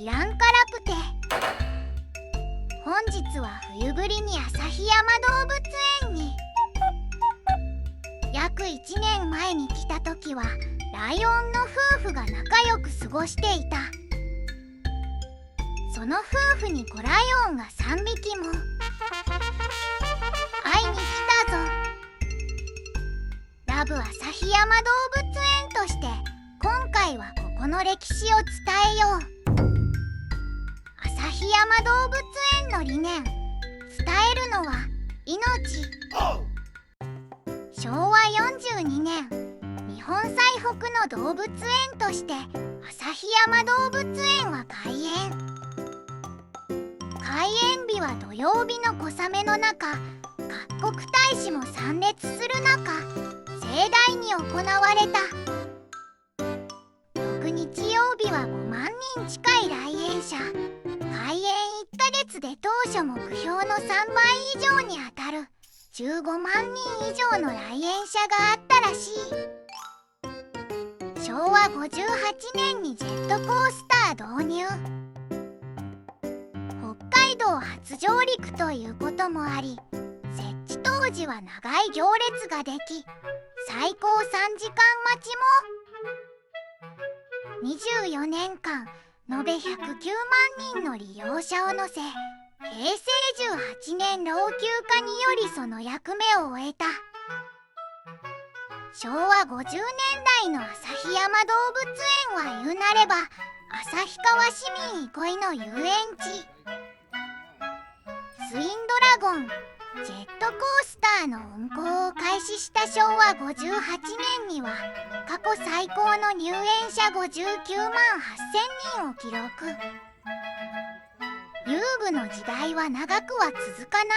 いらんからくて。本日は冬ぶりに旭山動物園に。約1年前に来た時はライオンの夫婦が仲良く過ごしていた。その夫婦に子ライオンが3匹も。会いに来たぞ。ラブ旭山動物園として今回はここの歴史を伝えよう。旭山動物園の理念、伝えるのは命。昭和42年、日本最北の動物園として旭山動物園は開園。開園日は土曜日の小雨の中、各国大使も参列する中、盛大に行われた。翌日曜日は5万人近い来園者。開園1ヶ月で当初目標の3倍以上にあたる15万人以上の来園者があったらしい。昭和58年にジェットコースター導入。北海道初上陸ということもあり、設置当時は長い行列ができ、最高3時間待ちも。24年間延べ109万人の利用者を乗せ、平成18年老朽化によりその役目を終えた。昭和50年代の旭山動物園は言うなれば旭川市民憩いの遊園地。ツインドラゴン、ジェットコースターの運行を開始した昭和58年には過去最高の入園者59万8,000人を記録。遊具の時代は長くは続かな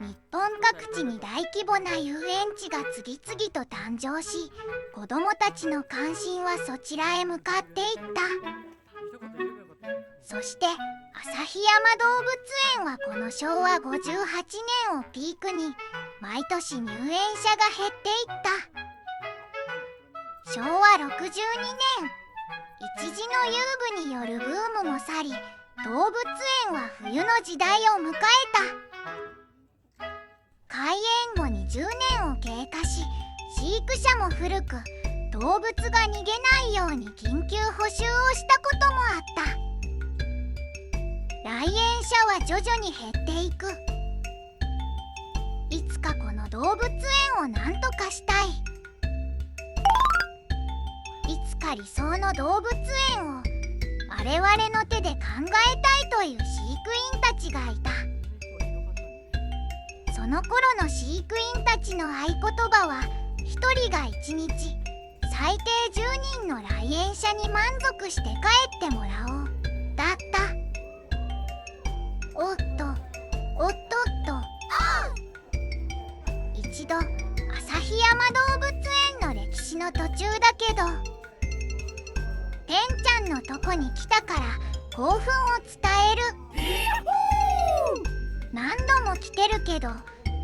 い。日本各地に大規模な遊園地が次々と誕生し、子どもたちの関心はそちらへ向かっていった。そして旭山動物園はこの昭和58年をピークに毎年入園者が減っていった。昭和62年、一時の遊具によるブームも去り、動物園は冬の時代を迎えた。開園後20年を経過し、飼育舎も古く、動物が逃げないように緊急補修をしたこともあった。来園者は徐々に減っていく。いつかこの動物園を何とかしたい。いつか理想の動物園を我々の手で考えたいという飼育員たちがいた。その頃の飼育員たちの合言葉は、1人が1日最低10人の来園者に満足して帰ってもらおうだった。おっとおっとっと。一度旭山動物園の歴史の途中だけど、てんちゃんのとこに来たから興奮を伝える。何度も来てるけど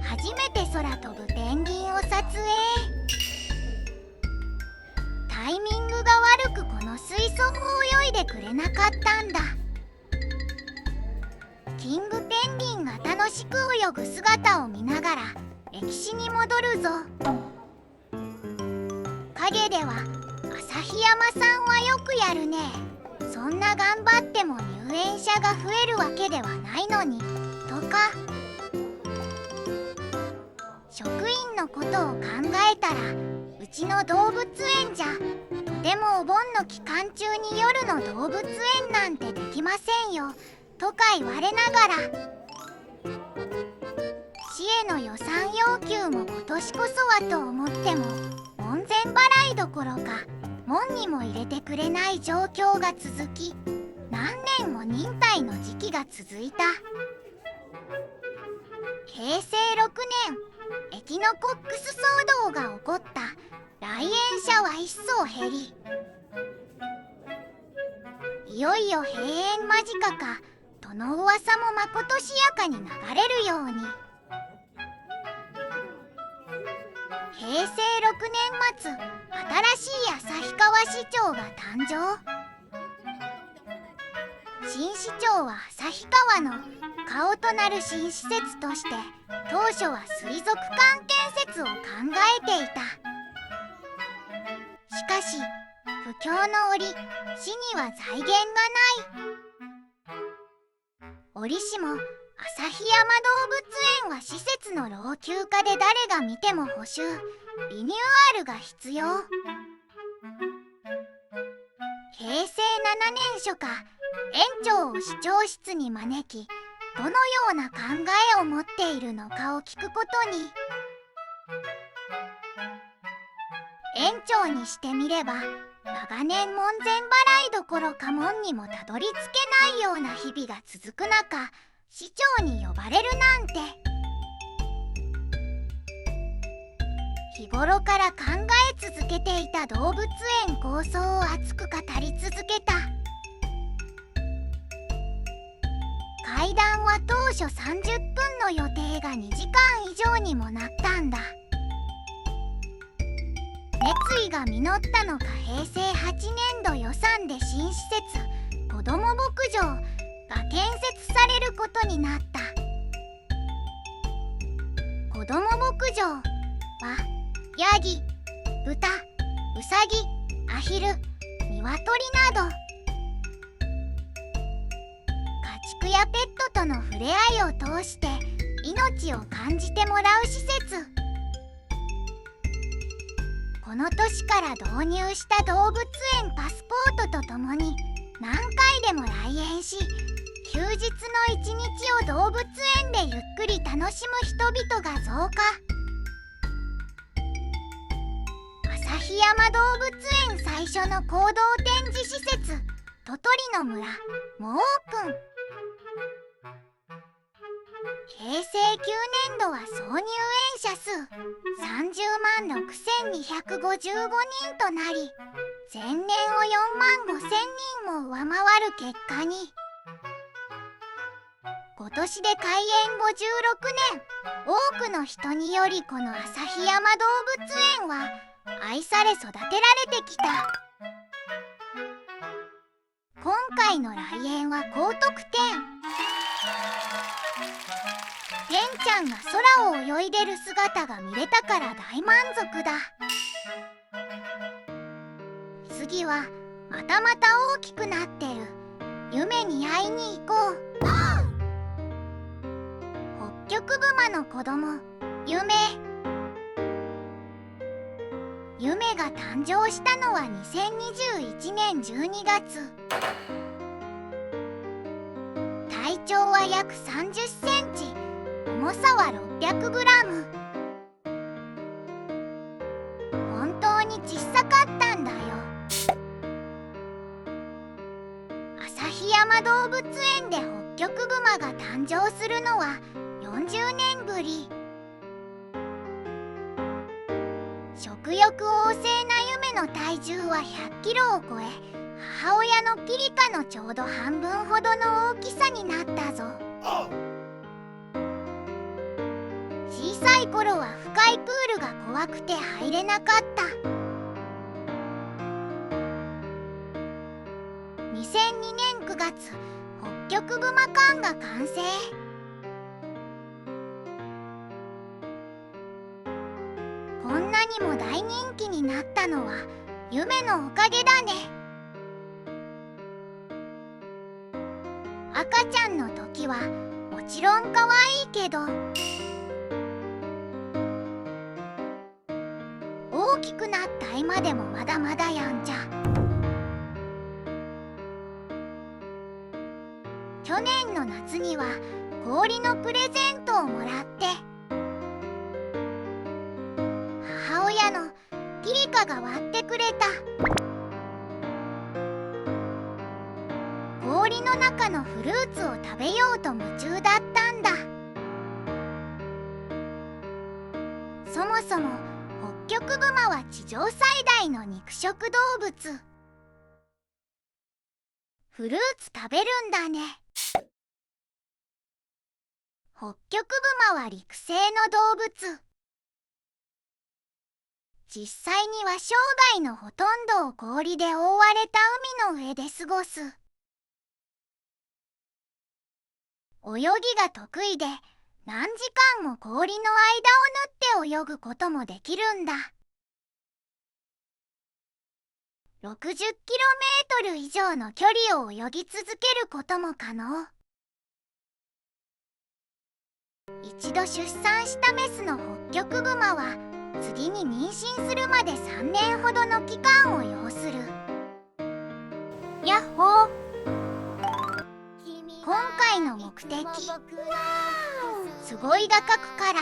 初めて空飛ぶペンギンを撮影。タイミングが悪くこの水槽を泳いでくれなかったんだ。キングペンギンが楽しく泳ぐ姿を見ながら歴史に戻るぞ。陰では旭山さんはよくやるね。そんな頑張っても入園者が増えるわけではないのにとか。職員のことを考えたら、うちの動物園じゃとてもお盆の期間中に夜の動物園なんてできませんよとか言われながら、市への予算要求も今年こそはと思っても門前払いどころか門にも入れてくれない状況が続き、何年も忍耐の時期が続いた。平成6年、エキノコックス騒動が起こった。来園者は一層減り、いよいよ閉園間近かとの噂もまことしやかに流れるように。平成6年末、新しい旭川市長が誕生。新市長は旭川の顔となる新施設として当初は水族館建設を考えていた。しかし不況の折、市には財源がない。折しも旭山動物園は施設の老朽化で誰が見ても補修・リニューアルが必要。平成7年初夏、園長を市長室に招き、どのような考えを持っているのかを聞くことに。園長にしてみれば、長年門前払いどころか門にもたどり着けないような日々が続く中、市長に呼ばれるなんて。日頃から考え続けていた動物園構想を熱く語り続けた。会談は当初30分の予定が2時間以上にもなったんだ。熱意が実ったのか、平成8年度予算で新施設、子ども牧場が建設されることになった。子ども牧場はヤギ、豚、ウサギ、アヒル、ニワトリなど家畜やペットとの触れ合いを通して命を感じてもらう施設。この年から導入した動物園パスポートとともに何回でも来園し、休日の一日を動物園でゆっくり楽しむ人々が増加。旭山動物園最初の行動展示施設、ととりの村もオープン。平成9年度は総入園者数30万6255人となり、前年を4万5000人も上回る結果に。今年で開園56年、多くの人によりこの旭山動物園は愛され育てられてきた。今回の来園は高得点。てんちゃんが空を泳いでる姿が見れたから大満足だ。次はまたまた大きくなってる夢に会いに行こう。ホッキョクグマの子供、夢が誕生したのは2021年12月。体長は約30センチ、重さは600グラム。本当に小さかったんだよ。旭山動物園でホッキョクグマが誕生するのは40年ぶり。食欲旺盛な夢の体重は100キロを超え、母親のキリカのちょうど半分ほどの大きさになったぞ。小さい頃は深いプールが怖くて入れなかった。2002年9月、ホッキョクグマ館が完成。こんなにも大人気になったのは夢のおかげだね。赤ちゃんの時はもちろん可愛いけど、大きくなった今でもまだまだやんちゃ。去年の夏には氷のプレゼントをもらって、母親のキリカが割ってくれた。氷の中のフルーツを食べようと夢中だったんだ。そもそもホッキョクグマは地上最大の肉食動物。フルーツ食べるんだね。ホッキョクグマは陸生の動物。実際には生涯のほとんどを氷で覆われた海の上で過ごす。泳ぎが得意で何時間も氷の間を縫って泳ぐこともできるんだ。60km以上の距離を泳ぎ続けることも可能。一度出産したメスのホッキョクグマは次に妊娠するまで3年ほどの期間を要する。やっほー。今回の目的、すごいが書くから。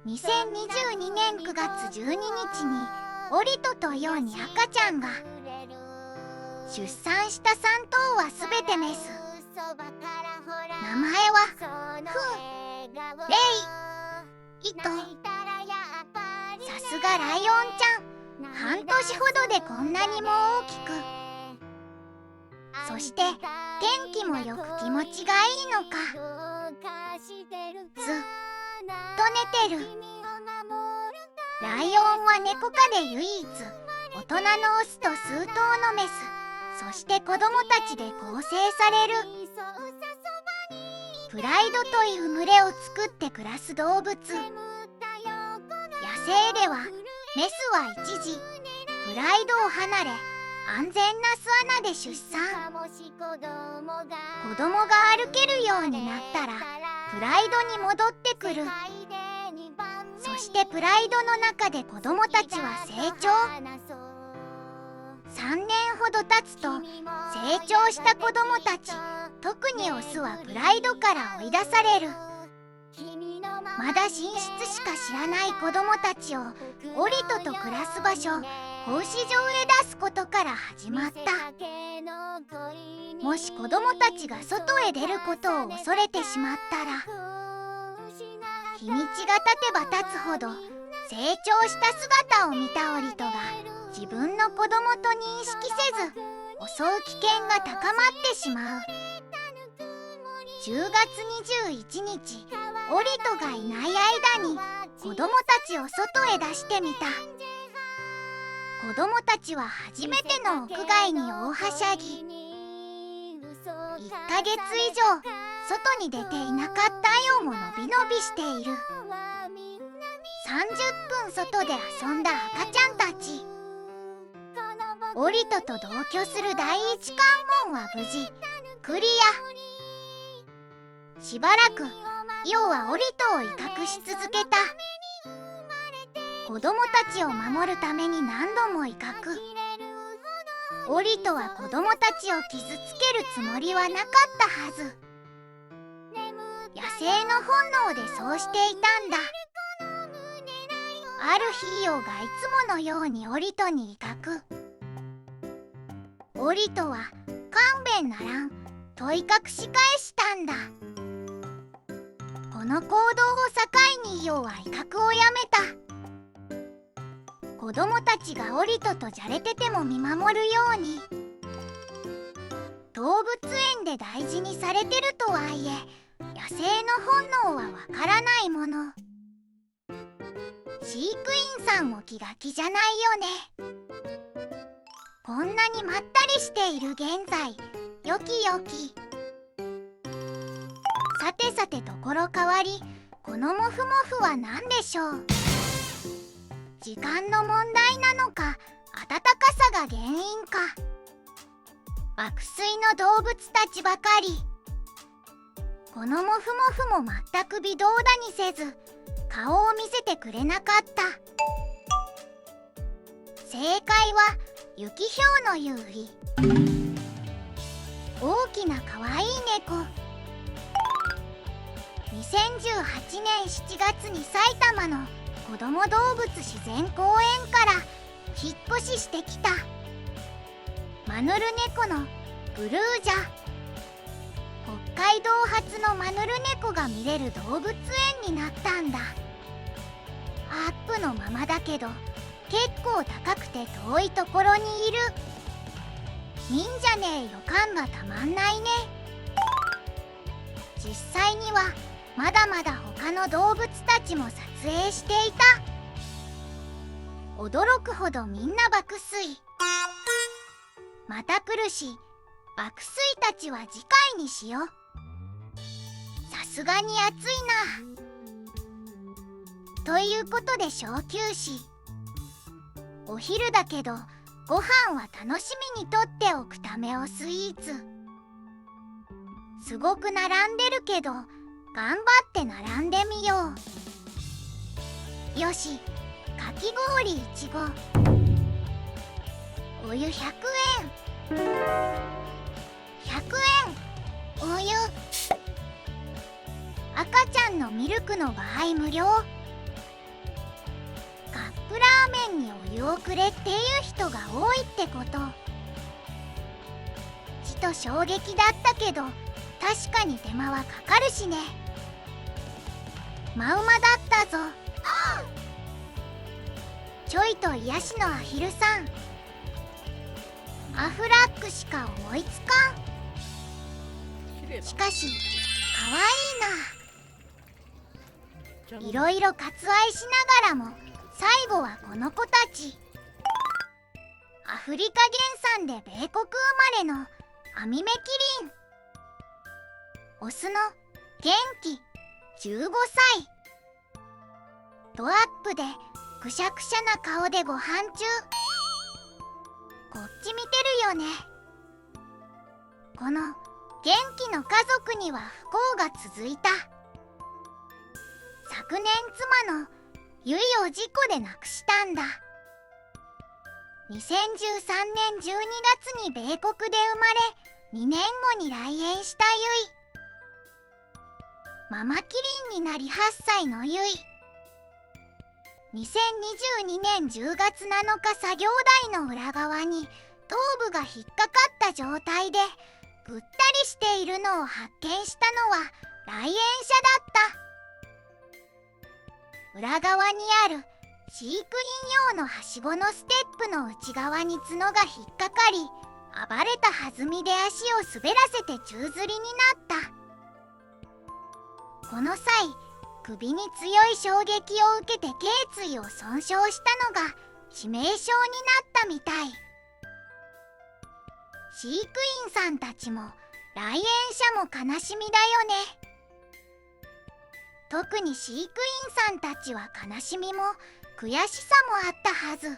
2022年9月12日にオリトとヨウに赤ちゃんが。出産した3頭はすべてメス。名前はレイ、イト。さすがライオンちゃん、半年ほどでこんなにも大きく。そして天気もよく気持ちがいいのか、ずっと寝てる。ライオンは猫科で唯一大人のオスと数頭のメス、そして子供たちで構成される。プライドという群れを作って暮らす動物。野生ではメスは一時プライドを離れ安全な巣穴で出産。子供が歩けるようになったらプライドに戻ってくる。そしてプライドの中で子供たちは成長。3年ほど経つと成長した子供たち、特にオスはプライドから追い出される。まだ寝室しか知らない子供たちをオリトと暮らす場所、格子状へ出すことから始まった。もし子供たちが外へ出ることを恐れてしまったら、日にちが経てば経つほど成長した姿を見たオリトが自分の子供と認識せず襲う危険が高まってしまう。10月21日、オリトがいない間に子供たちを外へ出してみた。子供たちは初めての屋外に大はしゃぎ。1ヶ月以上外に出ていなかったようものびのびしている。30分外で遊んだ赤ちゃんたち。オリトと同居する第一関門は無事クリア。しばらくヨウはオリトを威嚇し続けた。子供たちを守るために何度も威嚇。オリトは子供たちを傷つけるつもりはなかったはず。野生の本能でそうしていたんだ。ある日ヨウがいつものようにオリトに威嚇。オリトは勘弁ならんと威嚇し返したんだ。この行動を境にヨウは威嚇をやめた。子供たちがオリトとじゃれてても見守るように。動物園で大事にされてるとはいえ野生の本能はわからないもの。飼育員さんも気が気じゃないよね。こんなにまったりしている現在、よきよき。さてさてところ変わり、このモフモフは何でしょう。時間の問題なのか、暖かさが原因か。爆睡の動物たちばかり。このモフモフも全く微動だにせず顔を見せてくれなかった。正解は雪ひょうの優位。大きな可愛い猫。2018年7月に埼玉の子ども動物自然公園から引っ越ししてきたマヌルネコのブルージャ。北海道発のマヌルネコが見れる動物園になったんだ。アップのままだけど結構高くて遠いところにいる。見んじゃねえ予感がたまんないね。実際にはまだまだ他の動物たちも撮影していた。驚くほどみんな爆睡。また来るし爆睡たちは次回にしよう。すがに暑いな。ということで小休止。お昼だけどご飯は楽しみにとっておくためおスイーツ。すごく並んでるけど頑張って並んでみよう。よし、かき氷いちご、お湯100円、100円、お湯。赤ちゃんのミルクの場合無料。カップラーメンにお湯をくれっていう人が多いってこと。ちと衝撃だったけど確かに手間はかかるしね。マウマだったぞ。ちょいと癒しのアヒルさん。アフラックしか思いつかん。しかしかわいいな。いろいろ割愛しながらも最後はこの子たち。アフリカ原産で米国生まれのアミメキリン。オスの元気15歳。ドアップでくしゃくしゃな顔でご飯中。こっち見てるよね。この元気の家族には不幸が続いた。昨年妻のユイを事故で亡くしたんだ。2013年12月に米国で生まれ2年後に来園したユイ。ママキリンになり8歳のユイ。2022年10月7日作業台の裏側に頭部が引っかかった状態でぐったりしているのを発見したのは来園者だった。裏側にある飼育員用のはしごのステップの内側に角が引っかかり、暴れた弾みで足を滑らせて宙づりになった。この際首に強い衝撃を受けて頸椎を損傷したのが致命傷になったみたい。飼育員さんたちも来園者も悲しみだよね。特に飼育員さんたちは悲しみも悔しさもあったはず。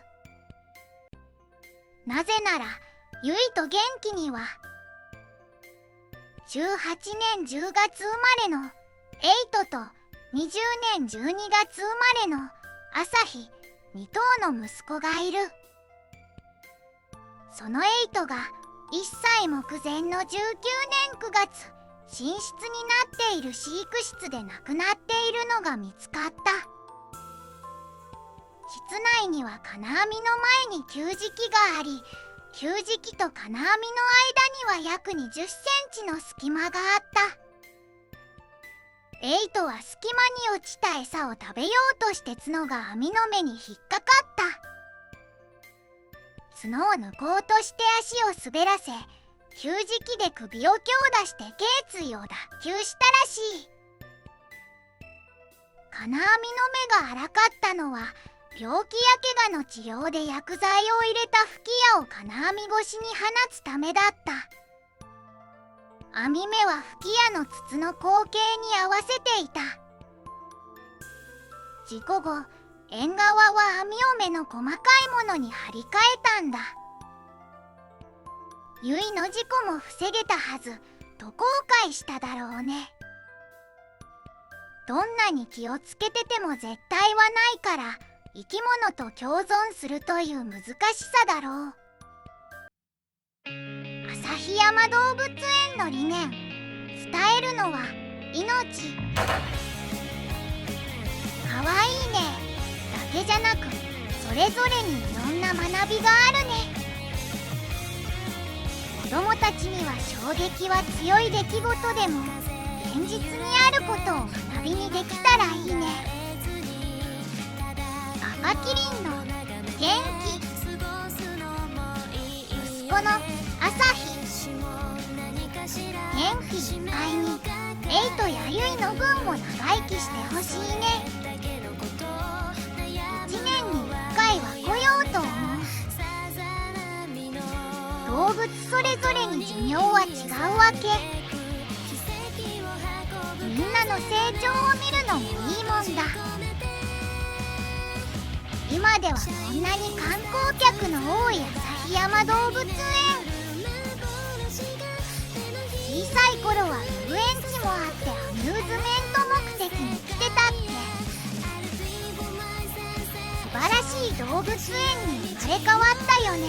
なぜならユイと元気には18年10月生まれのエイトと20年12月生まれのアサヒ2頭の息子がいる。そのエイトが1歳目前の19年9月寝室になっている飼育室で亡くなっているのが見つかった。室内には金網の前に給餌器があり、給餌器と金網の間には約20センチの隙間があった。エイトは隙間に落ちた餌を食べようとして角が網の目に引っかかった。角を抜こうとして足を滑らせ、給餌器で首を強打して頸椎を脱臼したらしい。金網の目が荒かったのは病気や怪我の治療で薬剤を入れた吹き矢を金網越しに放つためだった。網目は吹き矢の筒の口径に合わせていた。事故後、縁側は網を目の細かいものに張り替えたんだ。ユイの事故も防げたはずと後悔しただろうね。どんなに気をつけてても絶対はないから生き物と共存するという難しさだろう。旭山動物園の理念、伝えるのは命。かわいいねだけじゃなく、それぞれにいろんな学びがあるね。子供たちには衝撃は強い出来事でも現実にあることを学びにできたらいいね。赤キリンの元気、息子の朝日、元気いっぱいにエイトやユイの分も長生きしてほしいね。1年に1回は来ようと思う。動物それぞれに寿命は違うわけ。みんなの成長を見るのもいいもんだ。今ではこんなに観光客の多い旭山動物園。小さい頃は遊園地もあってアミューズメント目的に来てたって。素晴らしい動物園に生まれ変わったよね。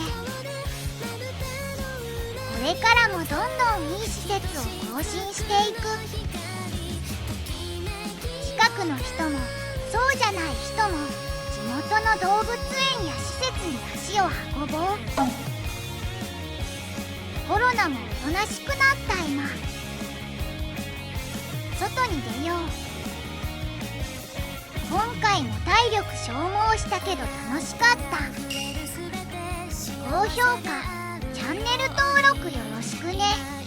これからもどんどんいい施設を更新していく。近くの人もそうじゃない人も地元の動物園や施設に足を運ぼう。コロナもおとなしくなった今、外に出よう。今回も体力消耗したけど楽しかった。高評価、チャンネル登録よろしくね。